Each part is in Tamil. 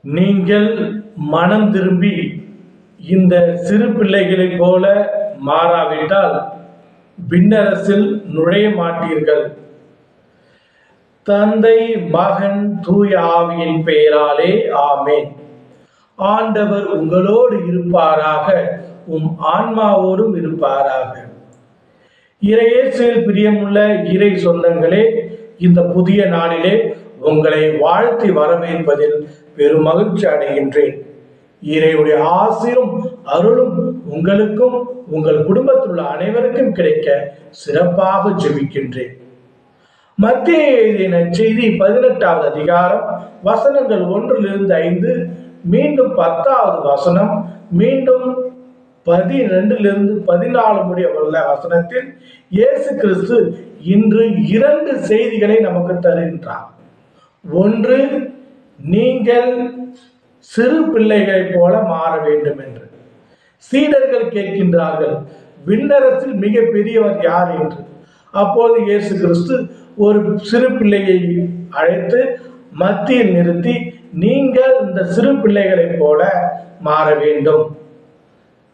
நீங்கள் மனம் திரும்பி இந்த சிறு பிள்ளைகளைப் போல மாறாவிட்டால் விண்ணரசில் நுழைய மாட்டீர்கள். தந்தை, மகன், தூய ஆவியின் பெயராலே ஆமேன். ஆண்டவர் உங்களோடு இருப்பாராக, உம் ஆன்மாவோடும் இருப்பாராக. இறையேசுவில் பிரியமுள்ள இறை சொந்தங்களே, இந்த புதிய நாளிலே உங்களை வாழ்த்தி வரவேற்பதில் பெரும் மகிழ்ச்சி அடைகின்றேன். இறையுடைய ஆசீரும் அருளும் உங்களுக்கும் உங்கள் குடும்பத்தில் உள்ள அனைவருக்கும் கிடைக்க சிறப்பாக ஜெபிக்கின்றேன். மத்திய எழுதிய நற்செய்தி 18வது அதிகாரம் வசனங்கள் 1-5, மீண்டும் 10வது வசனம், மீண்டும் 12-14 முடிய உள்ள வசனத்தில் இயேசு கிறிஸ்து இன்று 2 செய்திகளை நமக்கு தருகின்றார். ஒன்று, நீங்கள் சிறு பிள்ளைகளைப் போல மாற வேண்டும் என்று. சீடர்கள் கேட்கின்றார்கள், விண்ணரசில் மிக பெரியவர் யார் என்று. அப்போது இயேசு கிறிஸ்து ஒரு சிறு பிள்ளையை அழைத்து மத்தியில் நிறுத்தி, நீங்கள் இந்த சிறு பிள்ளைகளைப் போல மாற வேண்டும்.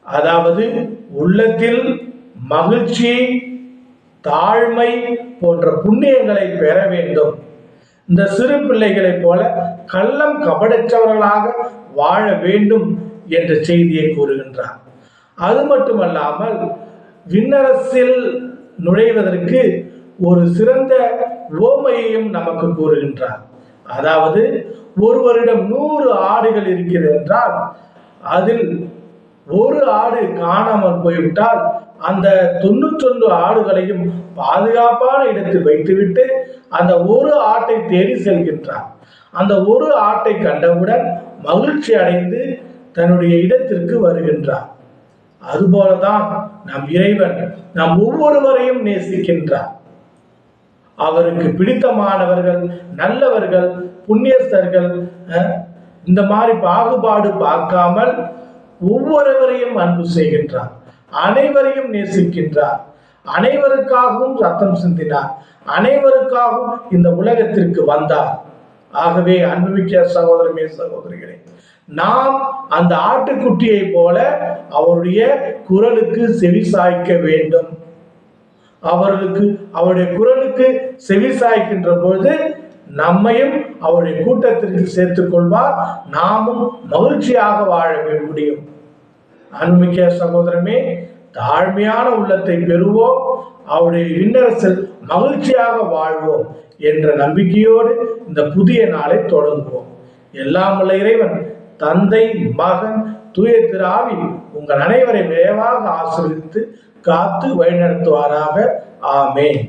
அதாவது உள்ளத்தில் மகிழ்ச்சி, தாழ்மை போன்ற புண்ணியங்களை பெற வேண்டும். இந்த சிறு பிள்ளைகளைப் போல கள்ளம் கபடற்றவர்களாக வாழ வேண்டும் என்ற செய்தியை கூறுகின்றார். அது மட்டுமல்லாமல் விண்ணரசில் நுழைவதற்கு ஒரு சிறந்த உவமையையும் நமக்கு கூறுகின்றார். அதாவது ஒருவரிடம் 100 ஆடுகள் இருக்கிறது என்றால் அதில் ஒரு ஆடு காணாமல் போய்விட்டால் அந்த 99 ஆடுகளையும் பாதுகாப்பான இடத்தில் வைத்துவிட்டு அந்த ஒரு ஆட்டை தேடி செல்கின்றார். அந்த ஒரு ஆட்டை கண்டவுடன் மகிழ்ச்சி அடைந்து தன்னுடைய இடத்திற்கு வருகின்றார். அதுபோலதான் நம் இறைவன் நம் ஒவ்வொருவரையும் நேசிக்கின்றார். அவருக்கு பிடித்தமானவர்கள், நல்லவர்கள், புண்ணியஸ்தர்கள், இந்த மாதிரி பாகுபாடு பார்க்காமல் ஒவ்வொருவரையும் அன்பு செய்கின்றார். அனைவரையும் நேசிக்கின்றார். அனைவருக்காகவும் ரத்தம் சிந்தினார். அனைவருக்காகவும் இந்த உலகத்திற்கு வந்தார். ஆகவே அன்புமிக்க சகோதரமே, சகோதரிகளே, நாம் அந்த ஆட்டுக்குட்டியை போல அவருடைய குரலுக்கு செவி சாய்க்க வேண்டும். அவருடைய குரலுக்கு செவி சாய்க்கின்ற பொழுது நம்மையும் அவருடைய கூட்டத்திற்கு சேர்த்துக் கொள்வார். நாமும் மகிழ்ச்சியாக வாழ முடியும். அன்புமிக்க சகோதரமே, தாழ்மையான உள்ளத்தை பெறுவோம். அவருடைய விண்ணரசில் மகிழ்ச்சியாக வாழ்வோம் என்ற நம்பிக்கையோடு இந்த புதிய நாளை தொடங்குவோம். எல்லாம் உள்ள இறைவன் தந்தை, மகன், தூய திரு ஆவி உங்கள் அனைவரை நிறைவாக ஆசீர்வதித்து காத்து வழிநடத்துவாராக. ஆமென்.